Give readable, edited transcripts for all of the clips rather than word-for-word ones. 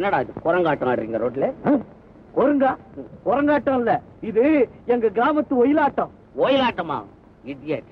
என்னடா இது குரங்காட்டம் ஆடுறீங்க ரோட்ல? குரங்காட்டம் இல்ல, இது எங்க கிராமத்து ஒயிலாட்டம். ஒயிலாட்டமா? இடியட்.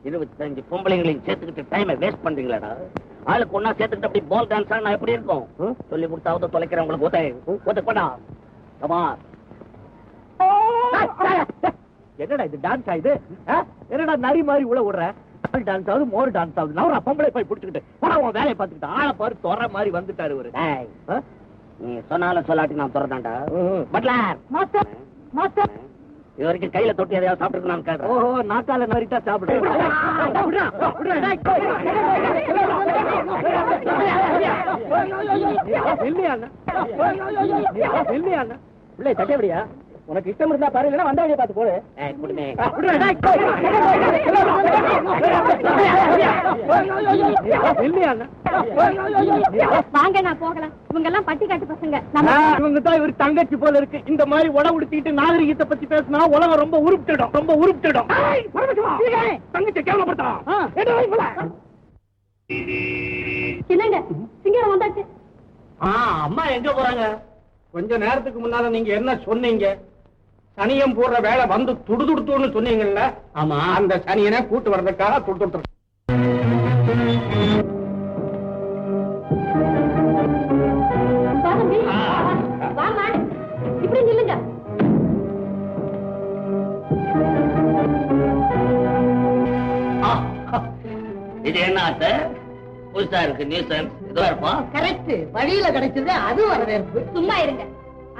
25 பொம்பளைங்களையும் சேர்த்துக்கிட்டு டைமை வேஸ்ட் பண்றீங்களாடா? ஆளுக்கு ஒன்னா சேர்த்துக்கிட்டு அப்படி பால் டான்ஸ் ஆனா எப்படி இருக்கும்? சொல்லி கொடுத்தாவது தொலைக்கிறவங்களுக்கு ஒத்துக்கடா. என்னடா இது டான்ஸ் ஆயுது? என்னடா நரி மாதிரி உள்ள விடுற? டான்ஸ் ஆகுது, மோர் டான்ஸ் ஆகுது. நான் பொம்பளை போய் பிடிச்சிக்கிட்டு வேலையை பார்த்துக்கிட்டு ஆளை பாரு தொற மாதிரி வந்துட்டாரு இவரு. நீ சொன்னாலும் சொல்லாட்டி நான் துறதாண்டா. பட்லர் இது வரைக்கும் கையில தொட்டி எதையாவது சாப்பிட்டு நான் கேட்கிறேன். ஓஹோ, நாக்கால நரிட்டா சாப்பிடு. பிள்ளை தட்டியா? உனக்கு இஷ்டம் இருந்தா பாரு, இல்லைன்னா வந்த வழியை பார்த்து போடு. வாங்க, நான் போகலாம். இவங்க எல்லாம் பட்டி காட்டு பசங்க. இவங்க தான் இவரு தங்கச்சி போல இருக்கு. இந்த மாதிரி உடம்பு உடுத்திட்டு நாகரிகத்தை பத்தி பேசினா உலகம் ரொம்ப உருப்பிட்டுடும். தங்கச்சி கேவலப்படுத்தலாம். என்னங்க சிங்கம் வந்தாச்சு. அம்மா எங்க போறாங்க? கொஞ்ச நேரத்துக்கு முன்னால நீங்க என்ன சொன்னீங்க? சனியம் போடுற வேலை வந்து துடுதுடுத்துன்னு சொன்னீங்கல்ல? ஆமா, அந்த சனியனை கூட்டு வர்றதுக்காக துடுதுட்டு. இப்படி நில்லுங்க. இது என்ன ஆசை? புதுசா இருக்கு. நியூசன்ஸ். இதுவா இருப்போம். கரெக்ட். வழியில கிடைச்சது அது வரவேற்பு. சும்மா இருங்க.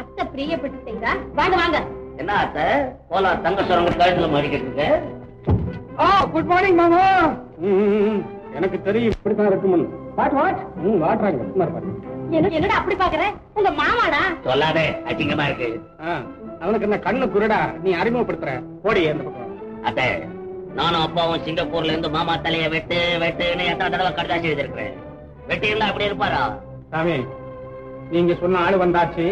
அத்தை பிரியப்பட்டு செய்தா. வாங்க வாங்க. என்ன ஆசை? போலா தங்க சுரங்க கழுத்துல மாடிக்கிட்டு இருக்கு. குட் மார்னிங் மாமா. எனக்கு தெரியும் இப்படித்தான் இருக்கும்னு. என்னடா அப்படி பாக்குற? உங்க மாமாடா. சொல்லாதே, அசிங்கமா இருக்கு. அவனுக்கு என்ன கண்ணு குருடா? நீ அறிமுகப்படுத்துற. போடி அந்த பக்கம். அத்தை, நானும் அப்பாவும் சிங்கப்பூர்ல இருந்து மாமா தலைய வெட்டுன்னு எத்தனை தடவை கடிதாசி எழுதிருக்கிறேன். வெட்டி இருந்தா அப்படி இருப்பாரா? சாமி, நீங்க சொன்ன ஆளு வந்தாச்சு.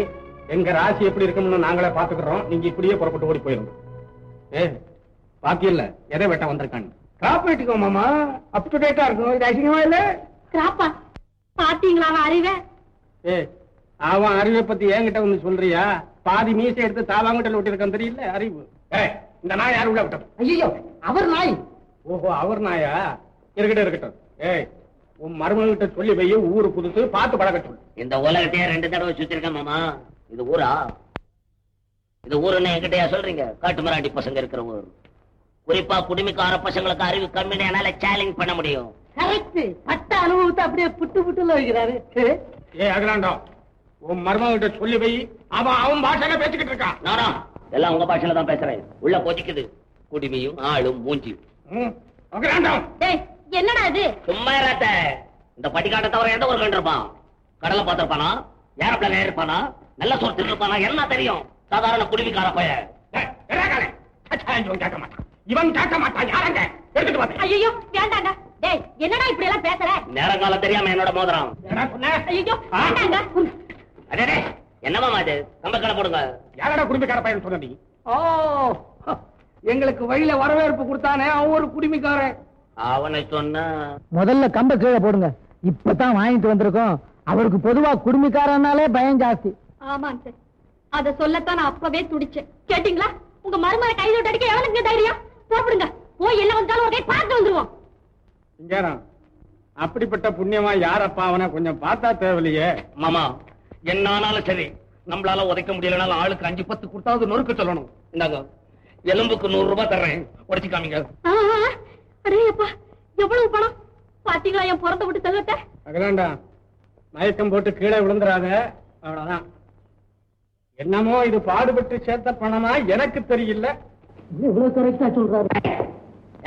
எங்க ராசி எப்படி இருக்கும்னு நாங்களே பாத்துக்கிறோம். நீங்க இப்படியே புறப்பட்டு ஓடி போயிருங்க. பாத்தியல்ல எதை வெட்ட வந்திருக்காங்க? கிராப் வெட்டிக்கோ மாமா. அப் டு டேட்டா இருக்கும். இது அசிங்கமா இல்ல? கிராப்பா? பாத்தீங்களா அறிவை? அவன் அறிவை பத்தி என்கிட்ட வந்து சொல்றியா? பாதி மீசை எடுத்து தாவாங்கிட்ட விட்டிருக்கான் தெரியல அறிவு. இந்த நாய் யாரு உள்ள விட்டது? ஐயோ, அவர் நாய். ஓஹோ, அவர் நாயா? இருக்கட்டும். உன் மருமகிட்ட சொல்லி வை, ஊரு புதுசு பார்த்து பழக சொல்லு. இந்த உலகத்தையே 2 தடவை சுத்திருக்கேன் மாமா. இது ஊரா? இது ஊருன்னு என்கிட்டயா சொல்றீங்க? காட்டு மிராண்டி பசங்க இருக்கிற ஊர். குறிப்பா குடிமிக்கார பசங்களுக்கு அறிவு கம்மின்னு என்னால சேலஞ்ச் பண்ண முடியும். கரெக்ட். பட்ட அனுபவத்தை அப்படியே புட்டுல வைக்கிறாரு. அகிலாண்டம், உன் மருமகிட்ட சொல்லி வை. அவன் பாஷையில பேசிக்கிட்டு இருக்கான். நானா எல்லாம் உங்க பாஷையில தான் பேசுறேன். உள்ள போச்சிக்குது குடிமையும் ஆளும் மூஞ்சியும். அகிலாண்டம், என்னடா இது? சும்மா இராத்த. இந்த பட்டிக்காட்டை தவிர எந்த ஒரு கண்டிருப்பான்? கடலை பார்த்திருப்பானா? ஏரோப்ளேன் ஏறிருப்பானா? நல்ல சோறு தின்னுப்பானா? என்ன தெரியும்? சாதாரண குடிமிக்கார பையன். கேட்க மாட்டான். இவன் கேட்க மாட்டான். யாரங்க எடுத்துட்டு வந்து? ஐயோ வேண்டாங்க. டேய், என்னடா இப்படி எல்லாம் பேசுற? நேரங்காலம் தெரியாம என்னோட மோதிரம். ஐயோ வேண்டாங்க. அடே, என்னமா அது? கம்ப கடை போடுங்க. யாரடா குடிமிக்கார பையன் சொன்ன நீ? எங்களுக்கு வழியில வரவேற்பு கொடுத்தானே அவன் ஒரு குடிமிக்காரன். அவனை சொன்ன முதல்ல கம்ப கீழே போடுங்க. இப்பதான் வாங்கிட்டு வந்திருக்கோம். அவருக்கு பொதுவா குடுமிக்காரனாலே பயம் ஜாஸ்தி. ஆமாங்க சார், அத சொல்லத்தான் நான் அப்பவே துடிச்சேன். கேட்டீங்களா? உங்க மருமகளை கைதோட்டு அடிக்க எவனுக்கு தைரியம்? போடுங்க. போய் என்ன வந்தாலும் ஒரு கை பார்த்து வந்துருவோம். அப்படிப்பட்ட புண்ணியமா யாரப்பா அவனை கொஞ்சம் பார்த்தா தேவையில்லையே. மாமா, என்ன ஆனாலும் சரி, நம்மளால உதைக்க முடியலனாலும் ஆளுக்கு 5-10 கொடுத்தாவது நொறுக்க சொல்லணும். இந்தாங்க, எலும்புக்கு 100 ரூபாய் தர்றேன், உடைச்சு காமிங்க. அடேப்பா, எவ்வளவு பணம் பாத்தீங்களா? என் புறத்தை விட்டு தள்ளட்ட. அகலாண்டா, மயக்கம் போட்டு கீழே விழுந்துறாத. அவ்வளவுதான். என்னமோ இது பாடுபட்டு சேர்த்த பணமா எனக்கு தெரியல. இவ்வளவு கரெக்டா சொல்றாரு.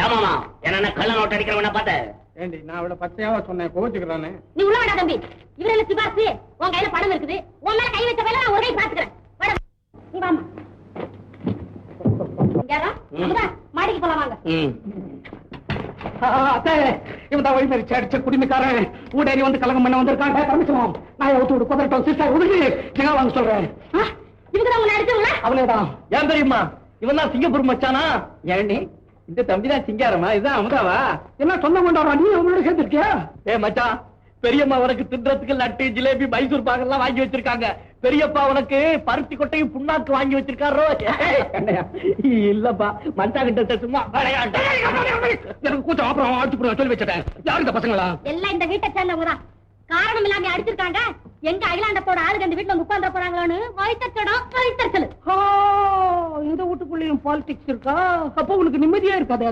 ஏமாமா, என்ன கள்ள நோட்டு அடிக்கிறவன பார்த்த? ஏண்டி, நான் அவளை பச்சையாவா சொன்னேன்? கோச்சுக்கிறானே. நீ உள்ள வேடா தம்பி. இவரே சிபாசு, உன் கையில பணம் இருக்குது. உன் மேல கை வச்ச வேலை நான் ஒரு கை பாத்துக்கிறேன். நீ வாமா. மாடிக்கு போலாம் வாங்க. இவன் தான் வழிமறிச்சு அடிச்ச குடிமைக்காரன். ஊடேறி வந்து கலகம் பண்ண வந்திருக்காங்க. பரமிச்சோம். நான் ஒத்து குதிரட்டும். சிஸ்டர் உதவி ஜிகா வாங்க சொல்றேன். இதுக்குதான் உன்னை அடிச்சவங்கள? அவனேதான். ஏன் தெரியுமா? இவன் தான் சிங்கப்பூர் மச்சானா. ஏண்டி, இந்த தம்பி தான் சிங்காரமா? இதுதான் அமுதாவா? என்ன சொந்த கொண்டாடுறா? நீ அவனோட சேர்ந்துருக்கியா? மச்சான், பெரியம்மா உனக்கு தின்றதுக்கு லட்டு ஜிலேபி மைசூர் பாக்கு எல்லாம் வாங்கி வச்சிருக்காங்க. பெரியப்பா உனக்கு பருத்தி கொட்டையும் புண்ணாக்கு வாங்கி வச்சிருக்காரோ. இல்லப்பா மஞ்சா கிட்ட சும்மா விளையாட்டு. எனக்கு கூட்டம் அப்புறம் ஆட்சி சொல்லி வச்சுட்டேன். யாரு இந்த பசங்களா? எல்லாம் இந்த வீட்டை சேர்ந்தவங்க தான். காரணம் இல்லாம அடிச்சிருக்காங்க. எங்க அகிலாண்டத்தோட ஆளுங்க இந்த வீட்டுல வந்து உட்கார்ந்து போறாங்களான்னு வயிற்றுச்சல். இந்த வீட்டுக்குள்ளேயும் பாலிடிக்ஸ் இருக்கா? அப்ப உனக்கு நிம்மதியா இருக்காது.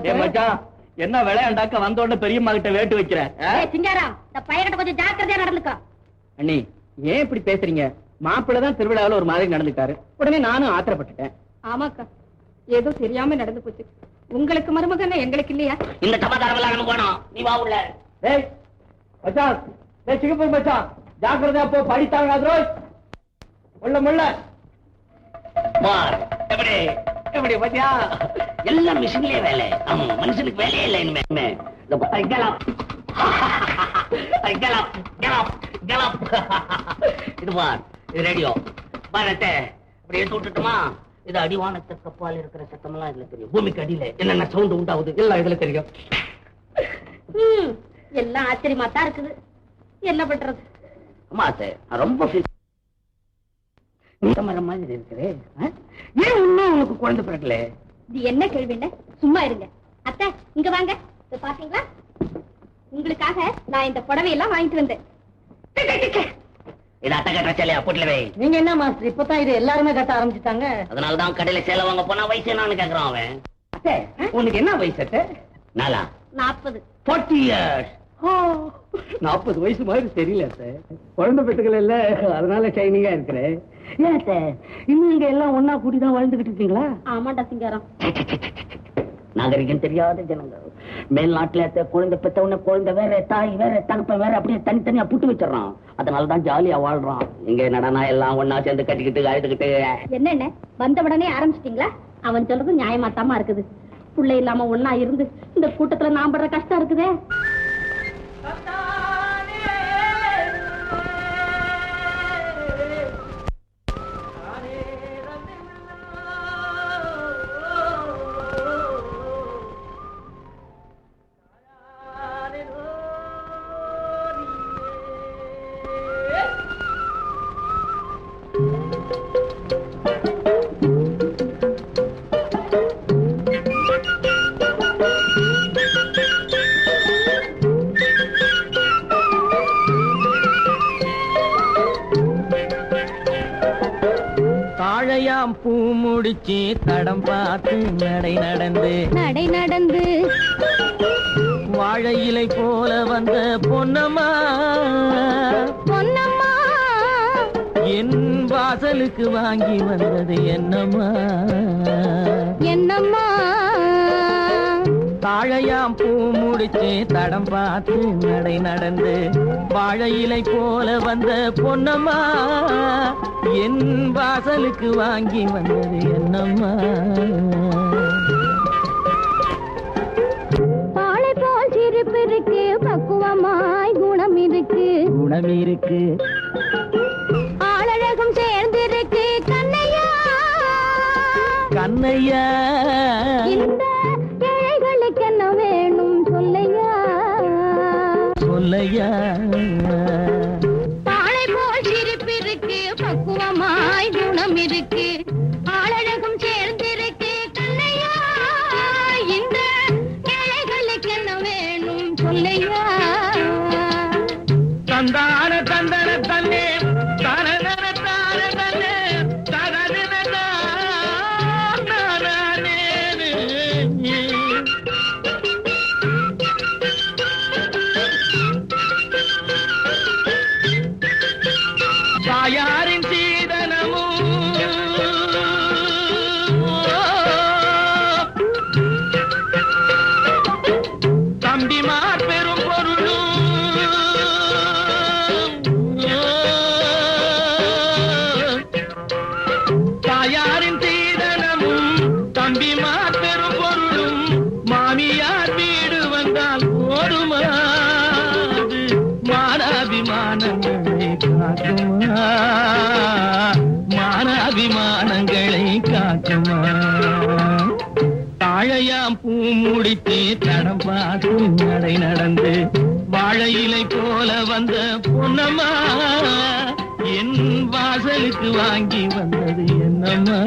என்ன விளையாண்டாக்க வந்த உடனே பெரியம்மா கிட்ட வேட்டு வைக்கிறேன். சிங்காரம், இந்த பையன்கிட்ட கொஞ்சம் ஜாக்கிரதையா நடந்துக்கோ. அண்ணி ஏன் இப்படி பேசுறீங்க? மாப்பிள்ளதான் திருவிழாவில் ஒரு மாதிரி நடந்துக்காரு. உடனே நானும் ஆத்திரப்பட்டுட்டேன். ஆமாக்கா, ஏதோ தெரியாம நடந்து போச்சு. உங்களுக்கு மருமகன் எங்களுக்கு இல்லையா? இந்த சமாதானம் எல்லாம் நம்ம போனோம். நீ வா உள்ள. மச்சான், சிங்கப்பூர் மச்சான், ஜாக்கிரதையா போ, படித்தாங்க. முள்ள முள்ள எப்படி எப்படி பாத்தியா? எல்லாம் மிஷின்லயே வேலை. ஆமா, மனுஷனுக்கு வேலையே இல்லை இனிமே. இது பார், இது ரேடியோ பாரத்தை இப்படி எடுத்து விட்டுட்டுமா? இது அடிவானத்துக்கு அப்பால் இருக்கிற சத்தமெல்லாம் இதுல தெரியும். பூமிக்கு அடியில என்னென்ன சவுண்ட் உண்டாகுது எல்லாம் இதுல தெரியும். எல்லாம் ஆச்சரியமா தான் இருக்குது. என்ன பண்றது? அம்மா நான் ரொம்ப மாதிரி இருக்கிறேன். ஏன் இன்னும் உனக்கு குழந்தை பிறக்கல? இது என்ன கேள்வி? சும்மா இருங்க. அத்தை இங்க வாங்க. பாத்தீங்களா, உங்களுக்காக நான் இந்த புடவையெல்லாம் வாங்கிட்டு வந்தேன். இது அத்தை கட்ட சேலையா? போட்டுல வை. நீங்க என்ன மாஸ்டர் இப்பதான் இது எல்லாருமே கட்ட ஆரம்பிச்சுட்டாங்க? அதனாலதான் கடையில சேலை வாங்க போனா வயசு என்னன்னு கேக்குறான் அவன். அத்தை உனக்கு என்ன வயசு? நாளா 40. 40 years. 40 வயசு மாதிரி தெரியல சார். குழந்தை பெற்றுகள் இல்ல, அதனால ஷைனிங்கா இருக்கிறேன். ஏன் சார் இன்னும் இங்க எல்லாம் ஒன்னா கூட்டிதான் வாழ்ந்துகிட்டு இருக்கீங்களா? ஆமாண்டா சிங்காரம். நாகரிகம் தெரியாத ஜனங்க மேல்நாட்டுல குழந்தை பெத்த உடனே குழந்தை வேற, தாய் வேற, தகப்ப வேற, அப்படியே தனித்தனியா புட்டு வச்சிடறான். அதனாலதான் ஜாலியா வாழ்றான். இங்க என்னடா எல்லாம் ஒன்னா சேர்ந்து கட்டிக்கிட்டு அழுதுகிட்டு. என்ன வந்த உடனே ஆரம்பிச்சிட்டீங்களா? அவன் சொல்றது நியாயமாத்தாமா இருக்குது. புள்ள இல்லாம ஒன்னா இருந்து இந்த கூட்டத்துல நான் படுற கஷ்டம் இருக்குதே. பூ முடிச்சு தடம் பார்த்து நடை நடந்து வாழை இலை போல வந்த பொன்னம்மா என் வாசலுக்கு வாங்கி வந்தது என்னம்மா தாழையாம் பூ முடிச்சு தடம் பார்த்து நடை நடந்து வாழை இலை போல வந்த பொன்னம்மா என் வாசலுக்கு வாங்கி வந்தது என்னம்மா பாலை போல் சிரிப்பு இருக்கு, பக்குவமாய் குணம் இருக்கு ஆளழகும் சேர்ந்திருக்கு கண்ணையா இந்த ஏழைகளுக்கு என்ன வேணும் சொல்லையா பாலை போல் சிரிப்பு இருக்கு, பக்குவமாய் குணம் இருக்கு ஆளழகும் சேர்ந்திருக்கு கண்ணையா இந்த ஏழைகளுக்கு என்ன வேணும் சொல்லையா தந்தான தந்தன தன்னே யாரின் சீதனமும் தம்பிமார் பெரும் பொருளும் தாயாரின் சீதனமும் தம்பிமார் பெரும் பொருளும் மாமியார் வீடு வந்தால் போடுமா மானாபிமானங்களை காக்குமா மானாபிமானங்களை காக்குமா தாழையாம் பூ முடித்து தடம் பார்த்து நடை நடந்து வாழை இலை போல வந்த பொன்னம்மா என் வாசலுக்கு வாங்கி வந்தது என்னம்மா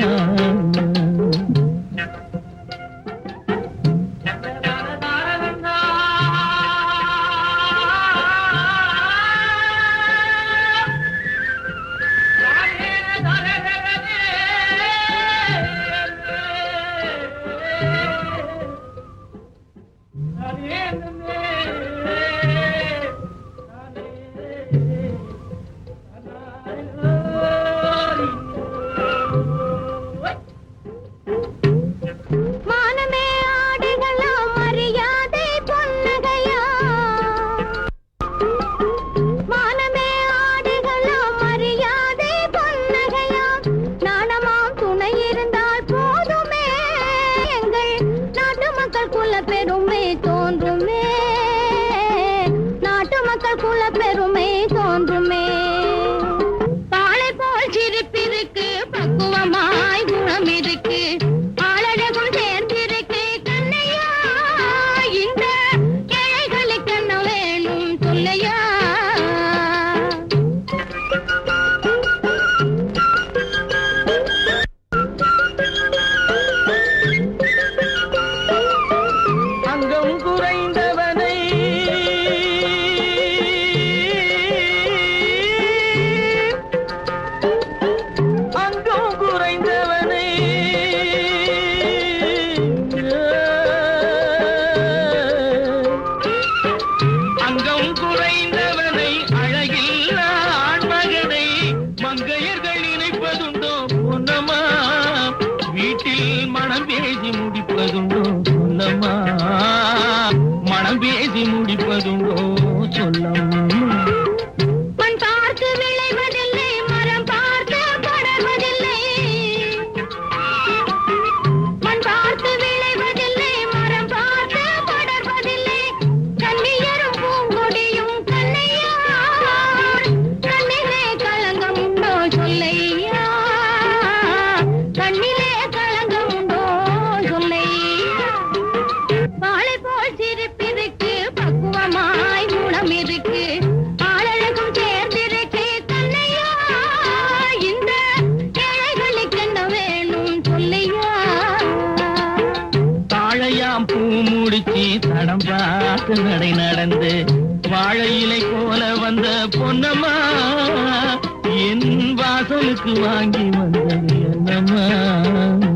தடம் பார்த்து நடை நடந்து வாழை இலை போல வந்த பொன்னம்மா என் வாசலுக்கு வாங்கி வந்தது என்னம்மா